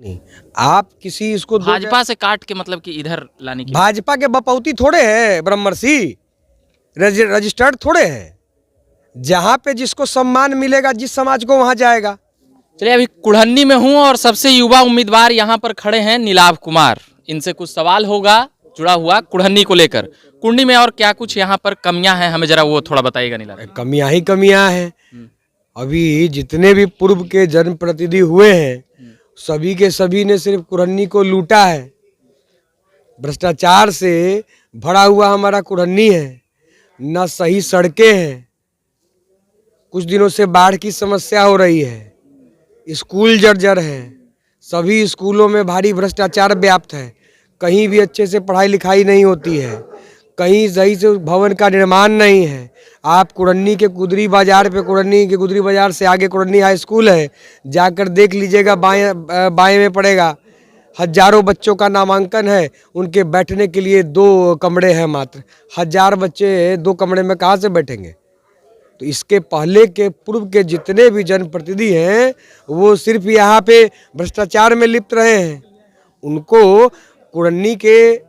नहीं, आप किसी इसको भाजपा से काट के मतलब कि इधर लाने की भाजपा के बपौती थोड़े है, ब्रह्मर्षि रजिस्टर्ड थोड़े है। जहाँ पे जिसको सम्मान मिलेगा, जिस समाज को, वहां जाएगा। चलिए, अभी कुढ़न्नी में हूँ और सबसे युवा उम्मीदवार यहाँ पर खड़े हैं नीलाभ कुमार। इनसे कुछ सवाल होगा जुड़ा हुआ कुढ़न्नी को लेकर। कुढ़नी में और क्या कुछ यहाँ पर कमियां हैं, हमें जरा वो थोड़ा बताइएगा नीलाभ। कमियां ही कमियां हैं। अभी जितने भी पूर्व के जनप्रतिनिधि हुए हैं, सभी के सभी ने सिर्फ कुढ़न्नी को लूटा है। भ्रष्टाचार से भरा हुआ हमारा कुढ़न्नी है। न सही सड़कें हैं, कुछ दिनों से बाढ़ की समस्या हो रही है, स्कूल जर्जर है, सभी स्कूलों में भारी भ्रष्टाचार व्याप्त है। कहीं भी अच्छे से पढ़ाई लिखाई नहीं होती है, कहीं सही से भवन का निर्माण नहीं है। आप कुढ़न्नी के गुदरी बाजार पे, कुढ़न्नी के गुदरी बाजार से आगे कुढ़न्नी हाई स्कूल है, जाकर देख लीजिएगा, बाएं में पड़ेगा। हजारों बच्चों का नामांकन है, उनके बैठने के लिए 2 कमरे हैं मात्र। 1000 बच्चे 2 कमरे में कहाँ से बैठेंगे? तो इसके पहले के पूर्व के जितने भी जनप्रतिनिधि हैं, वो सिर्फ यहाँ पे भ्रष्टाचार में लिप्त रहे हैं। उनको कुढ़न्नी के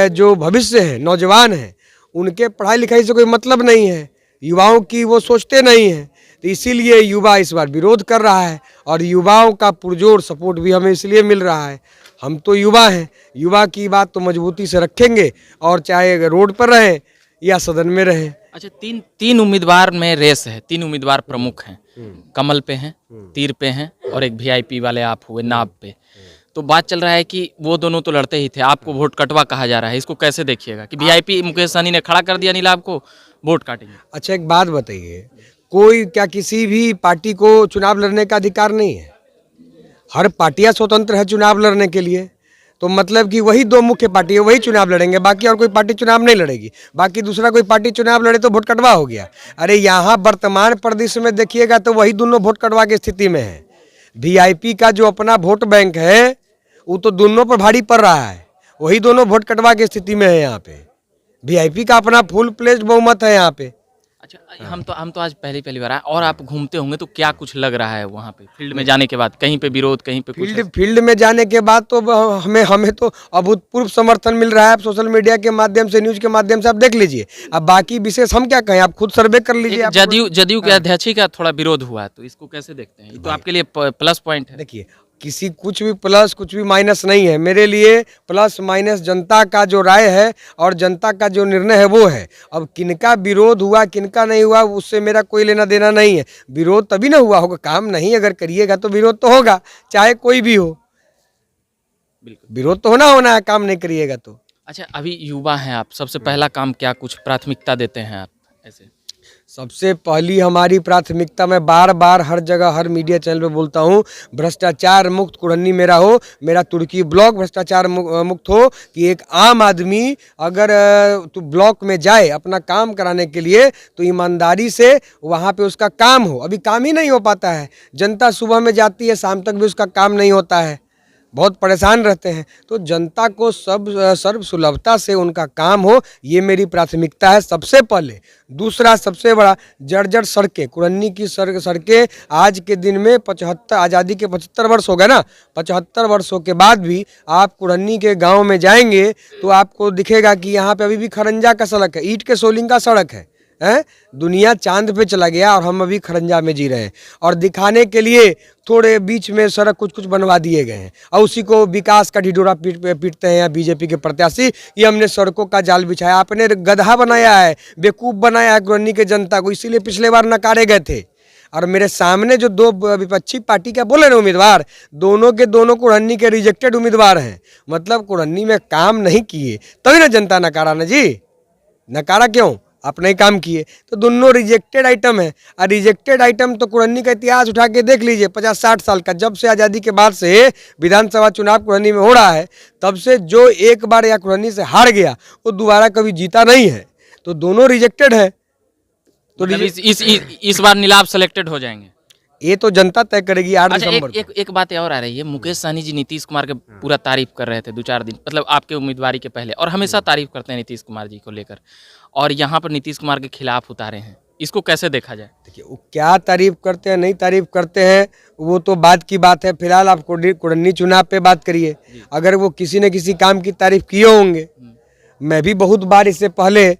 जो भविष्य है, नौजवान हैं, उनके पढ़ाई लिखाई से कोई मतलब नहीं है। युवाओं की वो सोचते नहीं हैं। तो इसीलिए युवा इस बार विरोध कर रहा है, और युवाओं का पुरजोर सपोर्ट भी हमें इसलिए मिल रहा है। हम तो युवा हैं, युवा की बात तो मजबूती से रखेंगे, और चाहे रोड पर रहें या सदन में रहें। अच्छा, तीन उम्मीदवार में रेस है, 3 उम्मीदवार प्रमुख हैं। कमल पे हैं, तीर पे हैं, और एक वीआईपी वाले आप हुए नाव पे। तो बात चल रहा है कि वो दोनों तो लड़ते ही थे, आपको वोट कटवा कहा जा रहा है। इसको कैसे देखिएगा कि वीआईपी मुकेश सहनी ने खड़ा कर दिया नीलाभ को, वोट काटेंगे? अच्छा, एक बात बताइए, कोई क्या किसी भी पार्टी को चुनाव लड़ने का अधिकार नहीं है? हर पार्टियां स्वतंत्र है चुनाव लड़ने के लिए। तो मतलब कि वही 2 मुख्य पार्टी है, वही चुनाव लड़ेंगे, बाकी और कोई पार्टी चुनाव नहीं लड़ेगी। बाकी दूसरा कोई पार्टी चुनाव लड़े तो वोट कटवा हो गया। अरे यहाँ वर्तमान परिदृश्य में देखिएगा तो वही दोनों वोट कटवा की स्थिति में है। वीआईपी का जो अपना वोट बैंक है, वो तो दोनों पर भारी पड़ रहा है, वही दोनों वोट कटवा की स्थिति में है। यहाँ पे वीआईपी का अपना फुल प्लेज्ड बहुमत है यहाँ पे। अच्छा, हम तो आज पहली बार आए, और आप घूमते होंगे तो क्या कुछ लग रहा है वहाँ पे फील्ड में जाने के बाद? कहीं पे विरोध, कहीं पे कुछ? फील्ड में जाने के बाद तो हमें तो अभूतपूर्व समर्थन मिल रहा है। आप सोशल मीडिया के माध्यम से, न्यूज के माध्यम से आप देख लीजिए। अब बाकी विशेष हम क्या कहें, आप खुद सर्वे कर लीजिए। जदयू के अध्यक्ष का थोड़ा विरोध हुआ है, तो इसको कैसे देखते हैं? ये तो आपके लिए प्लस पॉइंट है। देखिए, किसी कुछ भी प्लस कुछ भी माइनस नहीं है। मेरे लिए प्लस माइनस जनता का जो राय है और जनता का जो निर्णय है वो है। अब किनका विरोध हुआ, किनका नहीं हुआ, उससे मेरा कोई लेना देना नहीं है। विरोध तभी ना हुआ होगा, काम नहीं अगर करिएगा तो विरोध तो होगा, चाहे कोई भी हो। बिल्कुल, विरोध तो होना है, काम नहीं करिएगा तो। अच्छा, अभी युवा हैं आप, सबसे पहला काम क्या कुछ प्राथमिकता देते हैं आप ऐसे? सबसे पहली हमारी प्राथमिकता, मैं बार बार हर जगह हर मीडिया चैनल पे बोलता हूँ, भ्रष्टाचार मुक्त कुढ़न्नी मेरा हो, मेरा तुर्की ब्लॉक भ्रष्टाचार मुक्त हो। कि एक आम आदमी अगर तो ब्लॉक में जाए अपना काम कराने के लिए, तो ईमानदारी से वहाँ पे उसका काम हो। अभी काम ही नहीं हो पाता है। जनता सुबह में जाती है, शाम तक भी उसका काम नहीं होता है, बहुत परेशान रहते हैं। तो जनता को सर्व सुलभता से उनका काम हो, ये मेरी प्राथमिकता है सबसे पहले। दूसरा सबसे बड़ा, जर्जर सड़कें, कुढ़न्नी की सड़कें आज के दिन में 75 आज़ादी के 75 वर्ष हो गए ना, 75 वर्षों के बाद भी आप कुढ़न्नी के गांव में जाएंगे तो आपको दिखेगा कि यहाँ पे अभी भी खरंजा का सड़क है, ईंट के सोलिंग का सड़क है। दुनिया चांद पे चला गया और हम अभी खरंजा में जी रहे हैं। और दिखाने के लिए थोड़े बीच में सड़क कुछ बनवा दिए गए हैं, और उसी को विकास का ढिढोरा पीटते हैं या बीजेपी के प्रत्याशी कि हमने सड़कों का जाल बिछाया। आपने गधा बनाया है, बेवकूफ़ बनाया है कुढ़न्नी के जनता को, इसीलिए पिछले बार नकारे गए थे। और मेरे सामने जो 2 विपक्षी पार्टी का बोले ना उम्मीदवार, दोनों के दोनों कुढ़न्नी के रिजेक्टेड उम्मीदवार हैं। मतलब कुढ़न्नी में काम नहीं किए, तभी ना जनता नकारा ना जी। नकारा क्यों? आपने ही काम किए। तो दोनों रिजेक्टेड आइटम है। और रिजेक्टेड आइटम तो कुढ़न्नी का इतिहास उठा के देख लीजिए, 50-60 साल का, जब से आज़ादी के बाद से विधानसभा चुनाव कुढ़न्नी में हो रहा है, तब से जो एक बार या कुढ़न्नी से हार गया वो दोबारा कभी जीता नहीं है। तो दोनों रिजेक्टेड है। तो इस बार नीलाभ सेलेक्टेड हो जाएंगे, ये तो जनता तय करेगी 8 दिसंबर को। एक बात और आ रही है, मुकेश सहनी जी नीतीश कुमार के पूरा तारीफ कर रहे थे 2-4 दिन, मतलब आपके उम्मीदवारी के पहले, और हमेशा तारीफ करते हैं नीतीश कुमार जी को लेकर, और यहाँ पर नीतीश कुमार के खिलाफ उतारे हैं। इसको कैसे देखा जाए? देखिए वो क्या तारीफ करते हैं नहीं तारीफ करते हैं वो तो बात की बात है। फिलहाल आप कुढ़नी चुनाव पे बात करिए। अगर वो किसी न किसी काम की तारीफ किए होंगे, मैं भी बहुत बार इससे पहले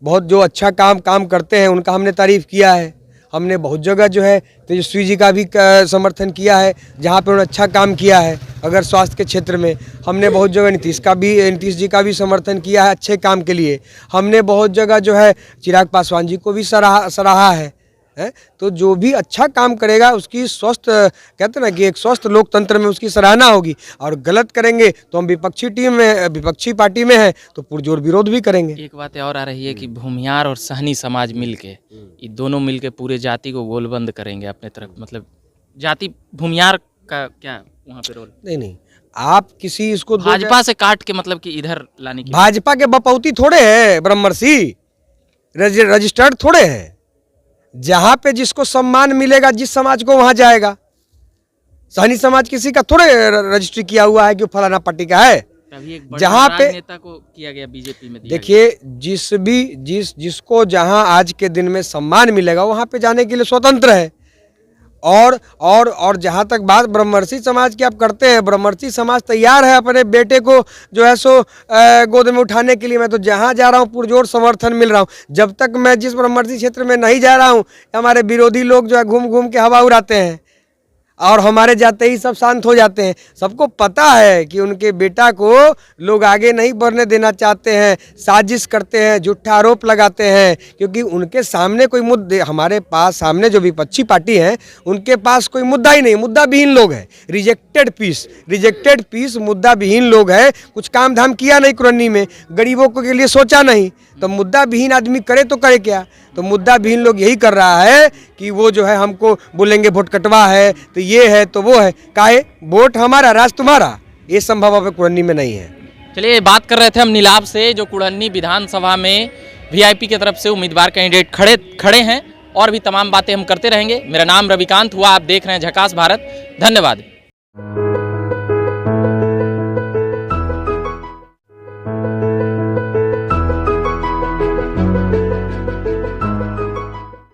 बहुत जो अच्छा काम करते हैं उनका हमने तारीफ किया है। हमने बहुत जगह जो है तेजस्वी जी का भी समर्थन किया है जहाँ पे उन्होंने अच्छा काम किया है। अगर स्वास्थ्य के क्षेत्र में हमने बहुत जगह नीतीश जी का भी समर्थन किया है अच्छे काम के लिए। हमने बहुत जगह जो है चिराग पासवान जी को भी सराहा है। तो जो भी अच्छा काम करेगा उसकी स्वस्थ कहते हैं ना कि एक स्वस्थ लोकतंत्र में उसकी सराहना होगी। और गलत करेंगे तो हम विपक्षी पार्टी में हैं तो पुरजोर विरोध भी करेंगे। एक बात और आ रही है कि भूमियार और सहनी समाज मिलके ये दोनों मिलके पूरे जाति को गोलबंद करेंगे अपने तरफ। मतलब जाति भूमियार का क्या वहाँ पे रोल? नहीं आप किसी इसको भाजपा से काट के मतलब कि इधर लाने की भाजपा के बपौती थोड़े है ब्रह्मर्षि, रजिस्टर्ड थोड़े हैं। जहाँ पे जिसको सम्मान मिलेगा जिस समाज को वहाँ जाएगा। सहनी समाज किसी का थोड़े रजिस्ट्री किया हुआ है कि फलाना पार्टी का है। जहाँ पे नेता को किया गया बीजेपी में देखिए जिसको जहाँ आज के दिन में सम्मान मिलेगा वहाँ पे जाने के लिए स्वतंत्र है। और जहाँ तक बात ब्रह्मर्षि समाज की आप करते हैं, ब्रह्मर्षि समाज तैयार है अपने बेटे को जो है सो गोद में उठाने के लिए। मैं तो जहाँ जा रहा हूँ पुरजोर समर्थन मिल रहा हूँ। जब तक मैं जिस ब्रह्मर्षि क्षेत्र में नहीं जा रहा हूँ हमारे विरोधी लोग जो है घूम घूम के हवा उड़ाते हैं और हमारे जाते ही सब शांत हो जाते हैं। सबको पता है कि उनके बेटा को लोग आगे नहीं बढ़ने देना चाहते हैं, साजिश करते हैं, झूठा आरोप लगाते हैं। क्योंकि उनके सामने कोई मुद्दे, हमारे पास सामने जो विपक्षी पार्टी है उनके पास कोई मुद्दा ही नहीं, मुद्दा विहीन लोग हैं। रिजेक्टेड पीस मुद्दा विहीन लोग हैं। कुछ काम धाम किया नहीं कुरन्नी में, गरीबों के लिए सोचा नहीं, तो मुद्दा विहीन आदमी करे तो करे क्या। तो मुद्दा विहीन लोग यही कर रहा है कि वो जो है हमको बोलेंगे वोट कटवा है तो ये है तो वो है। काहे वोट हमारा राज तुम्हारा, ये संभव अब कुढ़नी में नहीं है। चलिए बात कर रहे थे हम नीलाभ से जो कुढ़नी विधानसभा में वीआईपी की तरफ से उम्मीदवार कैंडिडेट खड़े हैं। और भी तमाम बातें हम करते रहेंगे। मेरा नाम रविकांत हुआ, आप देख रहे हैं झकास भारत। धन्यवाद।